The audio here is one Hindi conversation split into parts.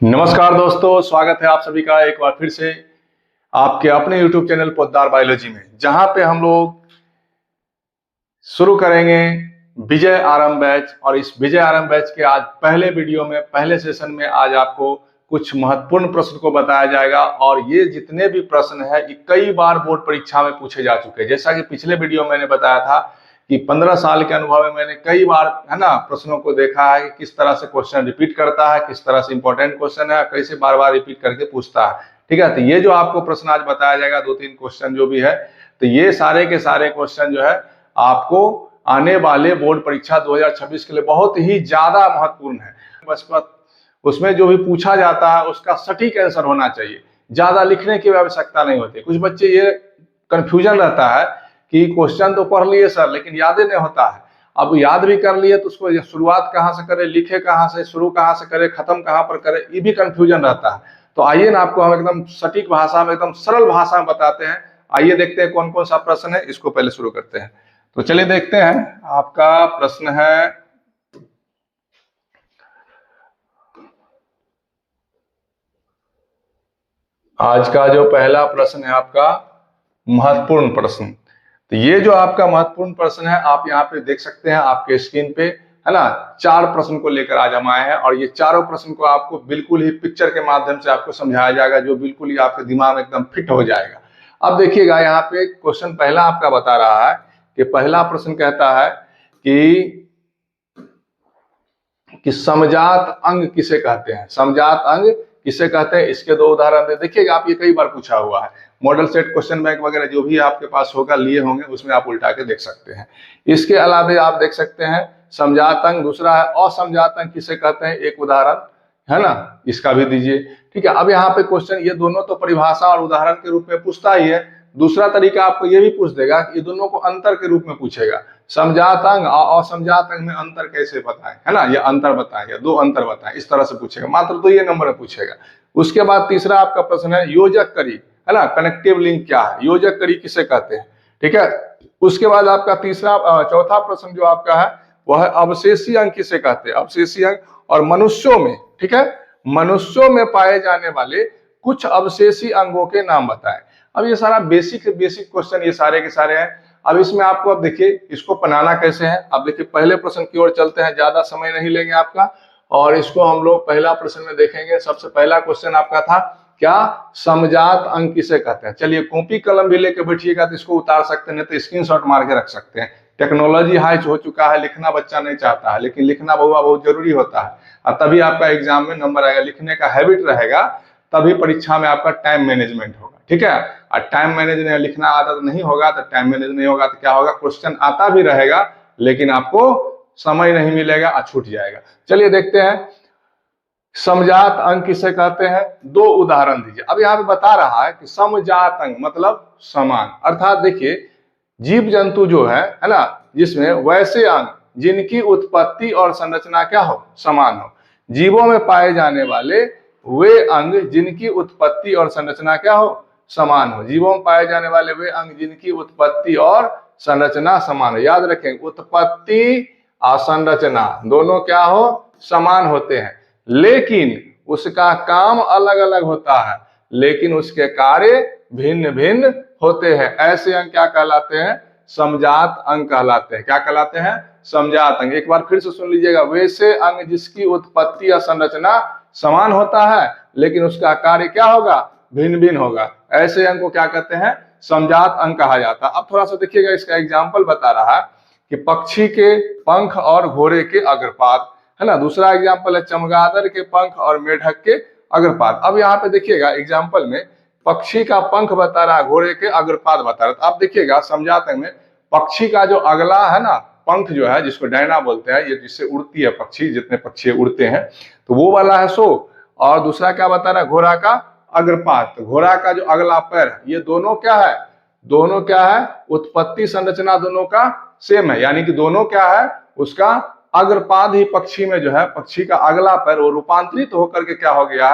नमस्कार दोस्तों, स्वागत है आप सभी का एक बार फिर से आपके अपने YouTube चैनल पोद्दार बायोलॉजी में, जहां पे हम लोग शुरू करेंगे विजय आरंभ बैच। और इस विजय आरंभ बैच के आज पहले वीडियो में, पहले सेशन में आज आपको कुछ महत्वपूर्ण प्रश्न को बताया जाएगा। और ये जितने भी प्रश्न है ये कई बार बोर्ड परीक्षा में पूछे जा चुके हैं। जैसा कि पिछले वीडियो मैंने बताया था कि 15 साल के अनुभव में मैंने कई बार है ना प्रश्नों को देखा है कि किस तरह से क्वेश्चन रिपीट करता है, किस तरह से इंपॉर्टेंट क्वेश्चन है, कैसे बार बार रिपीट करके पूछता है। ठीक है, तो ये जो आपको प्रश्न आज बताया जाएगा, 2-3 क्वेश्चन जो भी है, तो ये सारे के सारे क्वेश्चन जो है आपको आने वाले बोर्ड परीक्षा 2026 के लिए बहुत ही ज्यादा महत्वपूर्ण है। बस उसमें जो भी पूछा जाता है उसका सटीक आंसर होना चाहिए, ज्यादा लिखने की आवश्यकता नहीं होती। कुछ बच्चे ये कंफ्यूजन रहता है कि क्वेश्चन तो पढ़ लिए सर लेकिन याद ही नहीं होता है। अब याद भी कर लिए तो उसको शुरुआत कहाँ से करें, लिखे कहाँ से, शुरू कहाँ से करें, खत्म कहाँ पर करें, ये भी कंफ्यूजन रहता है। तो आइए ना आपको हम एकदम सटीक भाषा में, एकदम सरल भाषा में बताते हैं। आइए देखते हैं कौन कौन सा प्रश्न है, इसको पहले शुरू करते हैं। तो चलिए देखते हैं, आपका प्रश्न है आज का जो पहला प्रश्न है आपका महत्वपूर्ण प्रश्न। तो ये जो आपका महत्वपूर्ण प्रश्न है आप यहाँ पे देख सकते हैं आपके स्क्रीन पे, है ना। 4 प्रश्न को लेकर आज हम आए हैं और ये चारों प्रश्न को आपको बिल्कुल ही पिक्चर के माध्यम से आपको समझाया जाएगा, जो बिल्कुल ही आपके दिमाग में एकदम फिट हो जाएगा। अब देखिएगा यहाँ पे क्वेश्चन पहला आपका बता रहा है कि पहला प्रश्न कहता है कि समजात अंग किसे कहते हैं। समजात अंग किसे कहते हैं, इसके 2 उदाहरण दे। देखिएगा आप, ये कई बार पूछा हुआ है, मॉडल सेट क्वेश्चन बैंक वगैरह जो भी आपके पास होगा, लिए होंगे, उसमें आप उल्टा के देख सकते हैं। इसके अलावा आप देख सकते हैं समजात अंग, दूसरा है असमजात अंग किसे कहते हैं, एक उदाहरण है ना, इसका भी दीजिए। ठीक है, अब यहाँ पे क्वेश्चन ये दोनों तो परिभाषा और उदाहरण के रूप में पूछता ही है। दूसरा तरीका आपको ये भी पूछ देगा कि ये दोनों को अंतर के रूप में पूछेगा। समजात अंग और असमजात अंग में अंतर कैसे बताएं, है ना, ये अंतर बताएं या 2 अंतर बताएं, इस तरह से पूछेगा। मात्र 2 ये नंबर में पूछेगा। उसके बाद तीसरा आपका प्रश्न है योजक कड़ी, है ना, कनेक्टिव लिंक क्या है, योजक कड़ी किसे कहते हैं। ठीक है, उसके बाद आपका चौथा प्रश्न जो आपका है वह है अवशेषी अंग किसे कहते हैं, अवशेषी अंग। और मनुष्यों में, ठीक है, मनुष्यों में पाए जाने वाले कुछ अवशेषी अंगों के नाम बताएं। अब ये सारा बेसिक क्वेश्चन ये सारे के सारे हैं। अब इसमें आपको, अब देखिए इसको बनाना कैसे है। अब देखिए पहले प्रश्न की ओर चलते हैं, ज्यादा समय नहीं लेंगे आपका, और इसको हम लोग पहला प्रश्न में देखेंगे। सबसे पहला क्वेश्चन आपका था क्या, समजात अंग किसे कहते हैं। चलिए कॉपी कलम भी लेके बैठिएगा तो इसको उतार सकते हैं, नहीं तो स्क्रीनशॉट मार के रख सकते हैं। टेक्नोलॉजी हाई हो चुका है, लिखना बच्चा नहीं चाहता है, लेकिन लिखना बहुत जरूरी होता है, और तभी आपका एग्जाम में नंबर आएगा। लिखने का हैबिट रहेगा तभी परीक्षा में आपका टाइम मैनेजमेंट होगा। ठीक है, और टाइम मैनेज लिखना आदत नहीं होगा तो टाइम मैनेज नहीं होगा तो क्या होगा, क्वेश्चन आता भी रहेगा लेकिन आपको समय नहीं मिलेगा और छूट जाएगा। चलिए देखते हैं समजात अंग किसे कहते हैं, 2 उदाहरण दीजिए। अब यहाँ पे बता रहा है कि समजात अंग मतलब समान, अर्थात देखिए जीव जंतु जो है ना, जिसमें वैसे अंग जिनकी उत्पत्ति और संरचना क्या हो, समान हो। जीवों में पाए जाने वाले वे अंग जिनकी उत्पत्ति और संरचना क्या हो, समान हो। जीवों में पाए जाने वाले वे अंग जिनकी उत्पत्ति और संरचना समान हो। याद रखें, उत्पत्ति और संरचना दोनों क्या हो, समान होते हैं, लेकिन उसका काम अलग अलग होता है, लेकिन उसके कार्य भिन्न भिन्न होते हैं। ऐसे अंग क्या कहलाते हैं, समजात अंग कहलाते हैं। क्या कहलाते हैं, समजात अंग। एक बार फिर से सुन लीजिएगा, वैसे अंग जिसकी उत्पत्ति या संरचना समान होता है लेकिन उसका कार्य क्या होगा, भिन्न भिन्न होगा, ऐसे अंग को क्या कहते हैं, समजात अंग कहा जाता है। अब थोड़ा सा देखिएगा, इसका एग्जाम्पल बता रहा है कि पक्षी के पंख और घोड़े के अग्रपाद, है ना। दूसरा एग्जाम्पल है चमगादड़ के पंख और मेढक के अग्रपाद। अब यहाँ पे देखिएगा एग्जाम्पल में पक्षी का पंख बता रहा है, घोड़े के अग्रपाद बता रहा है। आप देखिएगा समझात अंग में पक्षी का जो अगला है ना पंख जो है, जिसको डैना बोलते हैं, ये जिससे उड़ती है पक्षी, जितने पक्षी उड़ते हैं तो वो वाला है सो। और दूसरा क्या बता रहा है, घोड़ा का अग्रपाद, तो घोड़ा का जो अगला पैर है, ये दोनों क्या है, दोनों क्या है, उत्पत्ति संरचना दोनों का सेम है, यानी कि दोनों क्या है, उसका अग्रपाद ही पक्षी में जो है, पक्षी का अगला पैर वो रूपांतरित होकर के क्या हो गया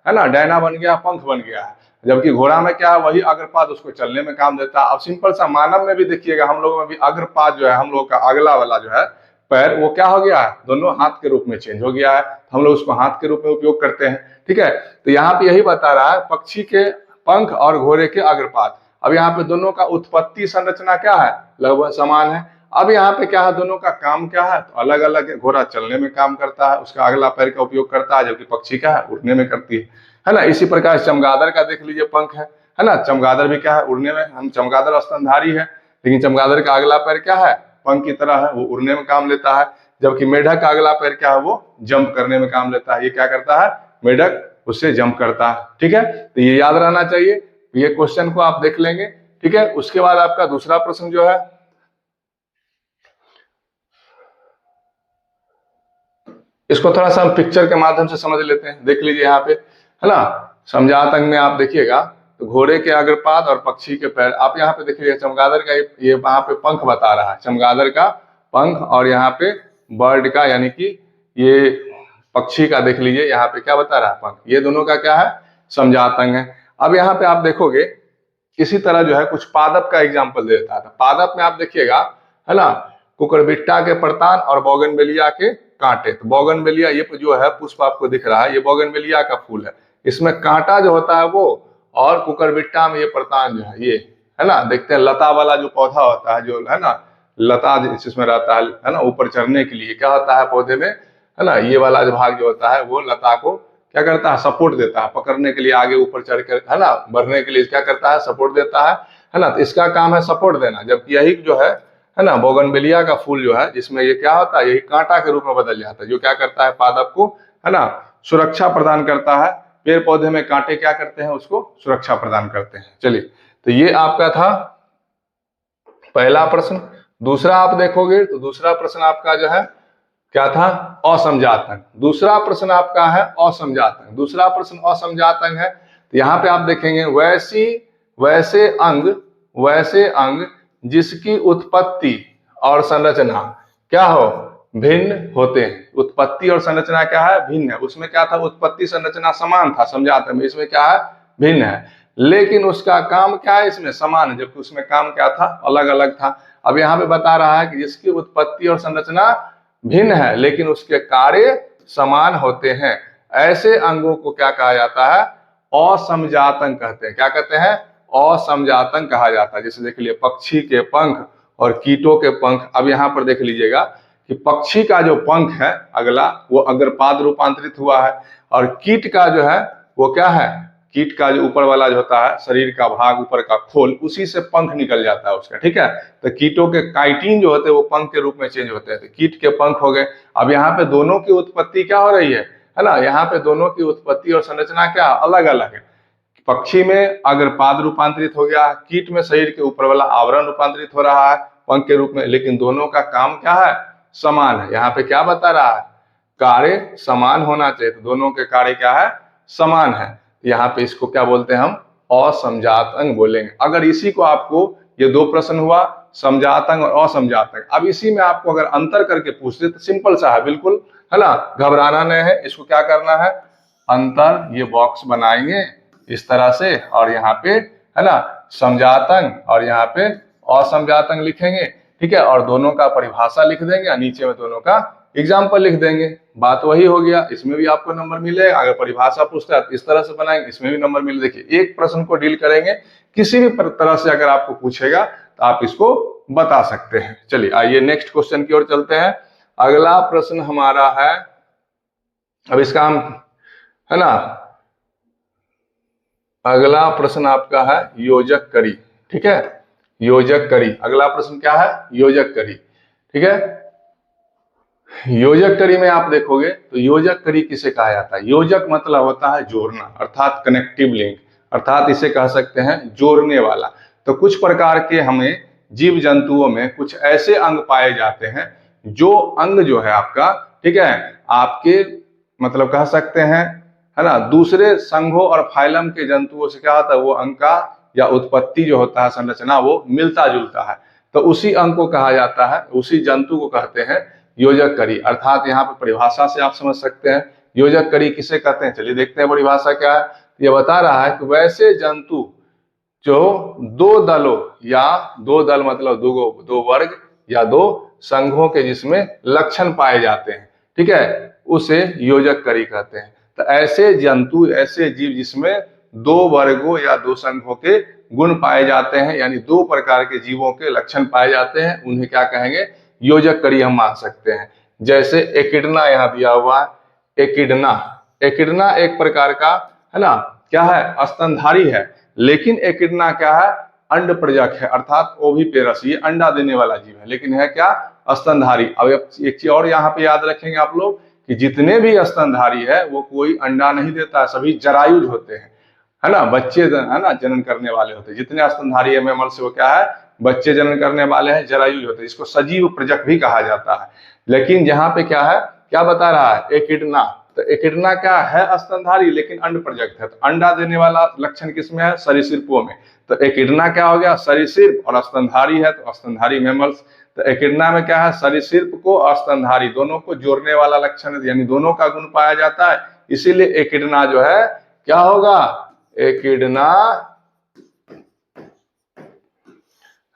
है ना, डैना बन गया, पंख बन गया है। जबकि घोड़ा में क्या है, वही अग्रपाद उसको चलने में काम देता है। अब सिंपल सा मानव में भी देखिएगा, हम लोगों में भी अग्रपाद जो है, हम लोग का अगला वाला जो है पैर वो क्या हो गया है, दोनों हाथ के रूप में चेंज हो गया है, हम लोग उसको हाथ के रूप में उपयोग करते हैं। ठीक है, तो यहाँ पे यही बता रहा है पक्षी के पंख और घोड़े के अग्रपाद। अब यहाँ पे दोनों का उत्पत्ति संरचना क्या है, लगभग समान है। अब यहाँ पे क्या है, दोनों का काम क्या है, तो अलग अलग है। घोड़ा चलने में काम करता है, उसका अगला पैर का उपयोग करता है, जबकि पक्षी क्या है, उड़ने में करती है ना। इसी प्रकार चमगादड़ का देख लीजिए पंख है ना, चमगादड़ भी क्या है, उड़ने में। हम चमगादड़ स्तनधारी है, लेकिन चमगादड़ का अगला पैर क्या है, पंख की तरह है, वो उड़ने में काम लेता है। जबकि मेढक का अगला पैर क्या है, वो जंप करने में काम लेता है। ये क्या करता है, मेढक उससे जंप करता है। ठीक है, तो ये याद रहना चाहिए, ये क्वेश्चन को आप देख लेंगे। ठीक है, उसके बाद आपका दूसरा प्रश्न जो है, इसको थोड़ा सा हम पिक्चर के माध्यम से समझ लेते हैं। देख लीजिए यहाँ पे, है ना, समझात अंग में आप देखिएगा तो घोड़े के अग्रपाद और पक्षी के पैर। आप यहाँ पे देखिए चमगादड़ का ये वहां पे पंख बता रहा है, चमगादड़ का पंख, और यहाँ पे बर्ड का यानी कि ये पक्षी का देख लीजिए यहाँ पे क्या बता रहा है, पंख। ये दोनों का क्या है, समझात अंग है। अब यहाँ पे आप देखोगे इसी तरह जो है कुछ पादप का एग्जाम्पल दे देता था। पादप में आप देखिएगा, है ना, कुकुरबिट्टा के प्रतान और बोगनवेलिया के कांटे। तो बोगनवेलिया ये जो है पुष्प आपको दिख रहा है, ये बोगनवेलिया का फूल है, इसमें कांटा जो होता है वो, और कुकुरबिट्टा में ये प्रतान जो है ये, है ना, देखते हैं लता वाला जो पौधा होता है, जो है ना लता जिसमें रहता है ना, ऊपर चढ़ने के लिए क्या होता है पौधे में, है ना, ये वाला जो भाग जो होता है वो लता को क्या करता है, सपोर्ट देता है, पकड़ने के लिए आगे ऊपर चढ़ कर, है ना, बढ़ने के लिए क्या करता है, सपोर्ट देता है ना। तो इसका काम है सपोर्ट देना। जबकि यही जो है ना, बोगनवेलिया का फूल जो है, जिसमें ये क्या होता है, यही कांटा के रूप में बदल जाता है, जो क्या करता है, पादप को, है ना, सुरक्षा प्रदान करता है। पेड़ पौधे में कांटे क्या करते हैं, उसको सुरक्षा प्रदान करते हैं। चलिए, तो ये आपका था पहला प्रश्न। दूसरा आप देखोगे तो दूसरा प्रश्न आपका जो है क्या था, असमजात अंग। दूसरा प्रश्न आपका है असमजात अंग। दूसरा प्रश्न असमजात अंग है। तो यहाँ पे आप देखेंगे वैसे अंग जिसकी उत्पत्ति और संरचना क्या हो, भिन्न होते हैं। उत्पत्ति और संरचना क्या है, भिन्न है। उसमें क्या था, उत्पत्ति संरचना समान था समझात अंग में, इसमें क्या है, भिन्न है। लेकिन उसका काम क्या है, इसमें समान है, जबकि उसमें काम क्या था, अलग अलग था। अब यहाँ पे बता रहा है कि जिसकी उत्पत्ति और संरचना भिन्न है लेकिन उसके कार्य समान होते हैं, ऐसे अंगों को क्या कहा जाता है, असमजात अंग कहते हैं। क्या कहते हैं, असमजात अंग कहा जाता है। जैसे देख लीजिए पक्षी के पंख और कीटों के पंख। अब यहाँ पर देख लीजिएगा कि पक्षी का जो पंख है अगला, वो अग्रपाद रूपांतरित हुआ है, और कीट का जो है वो क्या है, कीट का जो ऊपर वाला जो होता है शरीर का भाग, ऊपर का खोल, उसी से पंख निकल जाता है उसका। ठीक है, तो कीटों के काइटिन जो होते हैं वो पंख के रूप में चेंज होते हैं, तो कीट के पंख हो गए। अब यहाँ पे दोनों की उत्पत्ति क्या हो रही है ना, यहाँ पे दोनों की उत्पत्ति और संरचना क्या अलग अलग है। पक्षी में अग्रपाद रूपांतरित हो गया, कीट में शरीर के ऊपर वाला आवरण रूपांतरित हो रहा है पंख के रूप में, लेकिन दोनों का काम क्या है, समान है। यहाँ पे क्या बता रहा है, कार्य समान होना चाहिए, तो दोनों के कार्य क्या है, समान है। यहाँ पे इसको क्या बोलते हैं हम, असमजात अंग बोलेंगे। अगर इसी को आपको, ये दो प्रश्न हुआ, समजात अंग और असमजात अंग। अब इसी में आपको अगर अंतर करके पूछ दे तो सिंपल सा है बिल्कुल, है ना, घबराना नहीं है। इसको क्या करना है, अंतर, ये बॉक्स बनाएंगे इस तरह से, और यहाँ पे है ना समजात अंग और यहाँ पे असमजात अंग लिखेंगे। ठीक है, और दोनों का परिभाषा लिख देंगे और नीचे में दोनों का एग्जाम्पल लिख देंगे। बात वही हो गया, इसमें भी आपको नंबर मिलेगा। अगर परिभाषा पूछता है तो इस तरह से बनाएंगे, इसमें भी नंबर मिले। देखिए एक प्रश्न को डील करेंगे, किसी भी तरह से अगर आपको पूछेगा तो आप इसको बता सकते हैं। चलिए आइए नेक्स्ट क्वेश्चन की ओर चलते हैं। अगला प्रश्न हमारा है, अब इसका हम, है ना, अगला प्रश्न आपका है योजक करी। ठीक है, योजक करी अगला प्रश्न क्या है, योजक करी। ठीक है, योजक करी में आप देखोगे तो योजक करी किसे कहा जाता है, योजक मतलब होता है जोड़ना, अर्थात कनेक्टिव लिंक, अर्थात इसे कह सकते हैं जोड़ने वाला। तो कुछ प्रकार के हमें जीव जंतुओं में कुछ ऐसे अंग पाए जाते हैं जो अंग जो है आपका, ठीक है, आपके मतलब कह सकते हैं, है ना, दूसरे संघों और फाइलम के जंतुओं से क्या होता है, वो अंग का या उत्पत्ति जो होता है, संरचना, वो मिलता जुलता है। तो उसी अंग को कहा जाता है, उसी जंतु को कहते हैं योजक करी। अर्थात यहाँ पे परिभाषा से आप समझ सकते हैं योजक करी किसे कहते हैं। चलिए देखते हैं परिभाषा क्या है। ये बता रहा है कि वैसे जंतु जो दो दलों या दो दल मतलब दो वर्ग या दो संघों के जिसमें लक्षण पाए जाते हैं, ठीक है, उसे योजक करी कहते हैं। तो ऐसे जंतु, ऐसे जीव जिसमें दो वर्गों या दो संघों के गुण पाए जाते हैं, यानी दो प्रकार के जीवों के लक्षण पाए जाते हैं, उन्हें क्या कहेंगे, योजक करी हम मान सकते हैं। जैसे एकिडना यहाँ दिया हुआ है, एकिडना, एकिडना एक प्रकार का है ना, क्या है, स्तनधारी है, लेकिन एकिडना क्या है, अंड प्रजक है, अर्थात ओविपेरस, ये अंडा देने वाला जीव है, लेकिन है क्या, स्तनधारी। अब एक चीज और यहाँ पे याद रखेंगे आप लोग कि जितने भी स्तनधारी है वो कोई अंडा नहीं देता, सभी जरायुज होते हैं, है ना, बच्चे है ना जनन करने वाले होते हैं। जितने स्तनधारी है मैमल से वो क्या है, बच्चे जनन करने वाले हैं, जरायुज होते हैं, इसको सजीव प्रजक भी कहा जाता है। लेकिन यहाँ पे क्या है, क्या बता रहा है, एकिडना, तो एकिडना क्या है, स्तनधारी लेकिन अंड प्रजक है। तो अंडा देने वाला लक्षण किसमें है, सरीसृपों में। तो एकिडना क्या हो गया, सरीसृप, और स्तनधारी है तो स्तनधारी मैमल्स। तो एकिडना में क्या है, सरीसृप को और स्तनधारी दोनों को जोड़ने वाला लक्षण है, यानी दोनों का गुण पाया जाता है, इसीलिए एकिडना जो है क्या होगा, एकिडना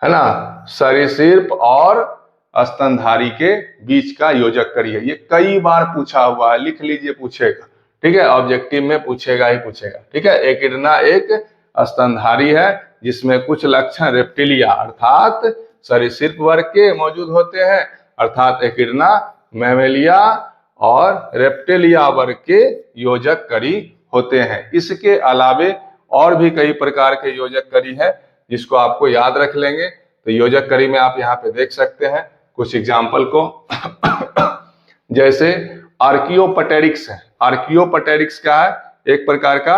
है ना, सरीसृप और स्तनधारी के बीच का योजक करी है। ये कई बार पूछा हुआ है, लिख लीजिए, पूछेगा, ठीक है, ऑब्जेक्टिव में पूछेगा ही पूछेगा, ठीक है। एकिडना एक स्तनधारी है जिसमें कुछ लक्षण रेप्टिलिया अर्थात सरीसृप वर्ग के मौजूद होते हैं, अर्थात एकिडना मैमेलिया और रेप्टिलिया वर्ग के योजक करी होते हैं। इसके अलावे और भी कई प्रकार के योजक करी है जिसको आपको याद रख लेंगे। तो योजक करी में आप यहाँ पे देख सकते हैं कुछ एग्जाम्पल को जैसे आर्कियोपटेरिक्स है। आर्कियोपटेरिक्स क्या है, एक प्रकार का,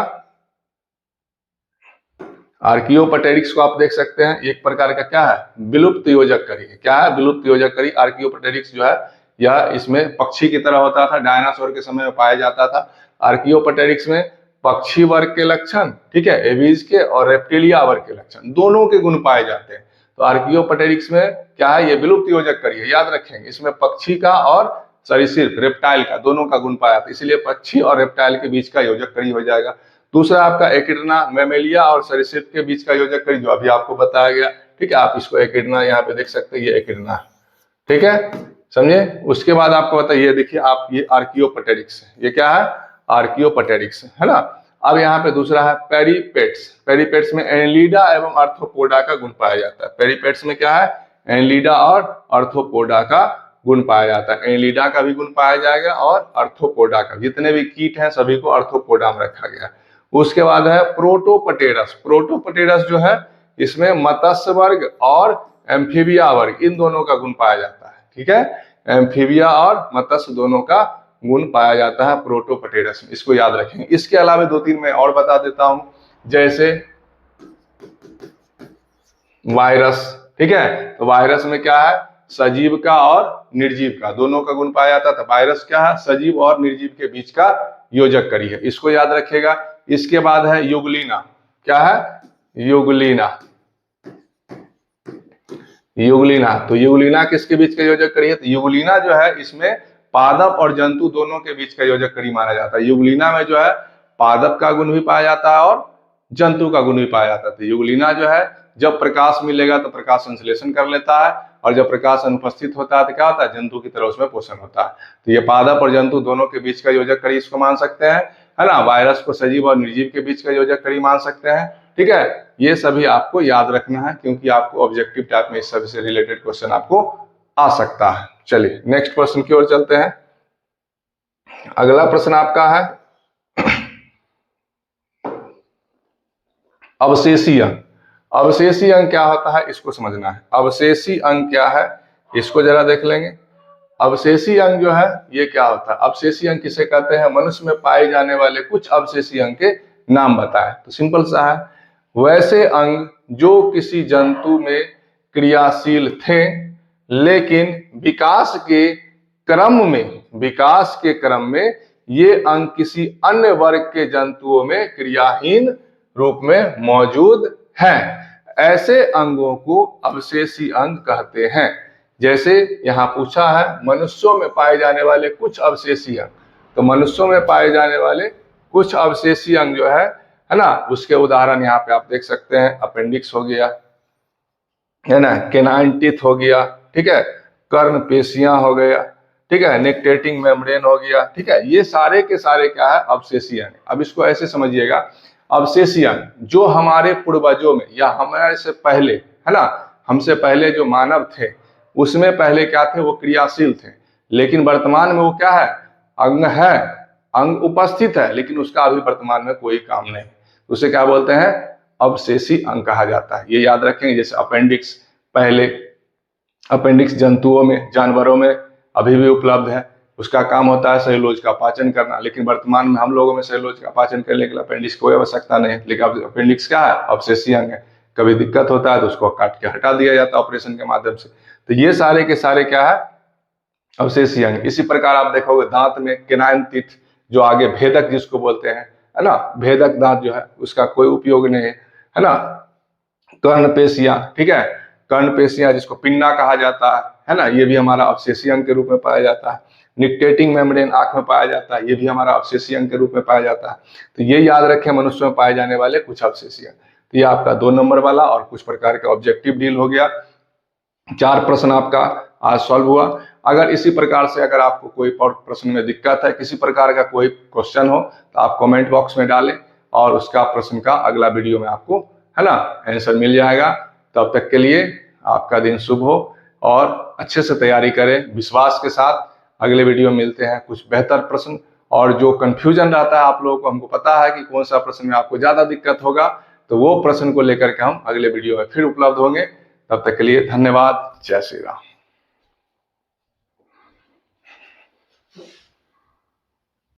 आर्कियोपटेरिक्स को आप देख सकते हैं, एक प्रकार का क्या है, विलुप्त योजक करी है। क्या है, विलुप्त योजक करी। आर्कियोपटेरिक्स जो है यह इसमें पक्षी की तरह होता था, डायनासोर के समय में पाया जाता था। आर्कियोपटेरिक्स में पक्षी वर्ग के लक्षण, ठीक है, एवीज के और रेप्टिलिया वर्ग के लक्षण दोनों के गुण पाए जाते हैं। तो आर्कियोपटेरिक्स में क्या है, ये विलुप्त योजक करी है, याद रखेंगे। इसमें पक्षी का और सरीसृप रेप्टाइल का दोनों का गुण पाया था, इसलिए पक्षी और रेप्टाइल के बीच का योजक करी हो जाएगा। दूसरा आपका एकिडना मैमेलिया और सरीसृप के बीच का योजक करी, जो अभी आपको बताया गया, ठीक है। आप इसको एकिडना यहाँ पे देख सकते हैं, ये एकिडना, ठीक है, समझे। उसके बाद आपको बताइए, देखिए आप, ये आर्कियोपटेरिक्स है, ये क्या है, आर्कियोपटेरिक्स है ना। अब यहाँ पे दूसरा है पेरिपेट्स। पेरिपेट्स में एनलिडा एवं आर्थ्रोपोडा का गुण पाया जाता है। पेरिपेट्स में क्या है, एनलिडा और आर्थ्रोपोडा का गुण पाया जाता है। एनलिडा का भी गुण पाया जाएगा और आर्थ्रोपोडा का, जितने भी कीट हैं सभी को आर्थ्रोपोडा में रखा गया है। उसके बाद है प्रोटोपटेरस। प्रोटोपटेरस जो है इसमें मत्स्य वर्ग और एम्फीबिया वर्ग, इन दोनों का गुण पाया जाता है, ठीक है। एम्फीबिया और मत्स्य दोनों का गुण पाया जाता है प्रोटोपटेरस में, इसको याद रखेंगे। इसके अलावा दो तीन मैं और बता देता हूं, जैसे वायरस, ठीक है। तो वायरस में क्या है, सजीव का और निर्जीव का दोनों का गुण पाया जाता था। वायरस क्या है, सजीव और निर्जीव के बीच का योजक करी है, इसको याद रखेगा। इसके बाद है युगलिना। क्या है, युगलिना, युगलिना। तो युगलिना किसके बीच का योजक करी है, तो युगलिना जो है इसमें पादप और जंतु दोनों के बीच का योजक करी माना जाता है। युगलिना में जो है पादप का गुण भी पाया जाता है और जंतु का गुण भी पाया जाता है। युगलिना जो है जब प्रकाश मिलेगा तो प्रकाश संश्लेषण कर लेता है, और जब प्रकाश अनुपस्थित होता है तो क्या होता है, जंतु की तरह उसमें पोषण होता है। तो ये पादप और जंतु दोनों के बीच का योजक करी इसको मान सकते हैं, है ना। वायरस को सजीव और निर्जीव के बीच का योजक करी मान सकते हैं, ठीक है। ये सभी आपको याद रखना है, क्योंकि आपको ऑब्जेक्टिव टाइप में इस सभी से रिलेटेड क्वेश्चन आपको आ सकता है। चलिए नेक्स्ट प्रश्न की ओर चलते हैं। अगला प्रश्न आपका है अवशेषी अंग। अवशेषी अंग क्या होता है इसको समझना है। अवशेषी अंग क्या है इसको जरा देख लेंगे। अवशेषी अंग जो है ये क्या होता है, अवशेषी अंग किसे कहते हैं, मनुष्य में पाए जाने वाले कुछ अवशेषी अंग के नाम बताए। तो सिंपल सा है, वैसे अंग जो किसी जंतु में क्रियाशील थे लेकिन विकास के क्रम में ये अंग किसी अन्य वर्ग के जंतुओं में क्रियाहीन रूप में मौजूद हैं, ऐसे अंगों को अवशेषी अंग कहते हैं। जैसे यहाँ पूछा है मनुष्यों में पाए जाने वाले कुछ अवशेषी अंग, तो मनुष्यों में पाए जाने वाले कुछ अवशेषी अंग जो है ना, उसके उदाहरण यहाँ पे आप देख सकते हैं। अपेंडिक्स हो गया, है ना, केनाइन टीथ हो गया, ठीक है, कर्ण पेशियां हो गया, ठीक है, निकटेटिंग मेम्ब्रेन हो गया, ठीक है, ये सारे के सारे क्या है, अवशेषीय अंग। अब इसको ऐसे समझिएगा, अवशेषीय अंग जो हमारे पूर्वजों में या हमारे से पहले, है ना, हमसे पहले जो मानव थे उसमें पहले क्या थे, वो क्रियाशील थे, लेकिन वर्तमान में वो क्या है, अंग है, अंग उपस्थित है, लेकिन उसका अभी वर्तमान में कोई काम नहीं। उसे क्या बोलते हैं, अवशेषी अंग कहा जाता है। ये याद रखेंगे। जैसे अपेंडिक्स, पहले अपेंडिक्स जंतुओं में, जानवरों में अभी भी उपलब्ध है, उसका काम होता है सेल्यूलोज का पाचन करना, लेकिन वर्तमान में हम लोगों में सेल्यूलोज का पाचन करने के लिए अपेंडिक्स की कोई आवश्यकता नहीं है। लेकिन अपेंडिक्स क्या है, अवशेषीय अंग है, कभी दिक्कत होता है तो उसको काट के हटा दिया जाता है ऑपरेशन के माध्यम से। तो ये सारे के सारे क्या है, अवशेषीय अंग। इसी प्रकार आप देखोगे दांत में केनाइन टीथ, जो आगे भेदक जिसको बोलते हैं, है ना, भेदक दांत जो है उसका कोई उपयोग नहीं है ना। कर्ण पेशियां, ठीक है, कर्ण पेशियां जिसको पिन्ना कहा जाता है ना, ये भी हमारा अवशेषीय अंग के रूप में पाया जाता है। निकटेटिंग मेम्ब्रेन आंख में पाया जाता है, ये भी हमारा अवशेषीय अंग के रूप में पाया जाता है। तो ये याद रखें मनुष्य में पाए जाने वाले कुछ अवशेषीय अंग। तो ये आपका 2 नंबर वाला और कुछ प्रकार का ऑब्जेक्टिव डील हो गया। 4 प्रश्न आपका आज सॉल्व हुआ। अगर इसी प्रकार से अगर आपको कोई प्रश्न में दिक्कत है, किसी प्रकार का कोई क्वेश्चन हो, तो आप कमेंट बॉक्स में डालें और उसका प्रश्न का अगला वीडियो में आपको, है ना, आंसर मिल जाएगा। तब तक के लिए आपका दिन शुभ हो और अच्छे से तैयारी करें विश्वास के साथ। अगले वीडियो में मिलते हैं कुछ बेहतर प्रश्न, और जो कंफ्यूजन रहता है आप लोगों को, हमको पता है कि कौन सा प्रश्न में आपको ज्यादा दिक्कत होगा, तो वो प्रश्न को लेकर के हम अगले वीडियो में फिर उपलब्ध होंगे। तब तक के लिए धन्यवाद। जय श्री राम।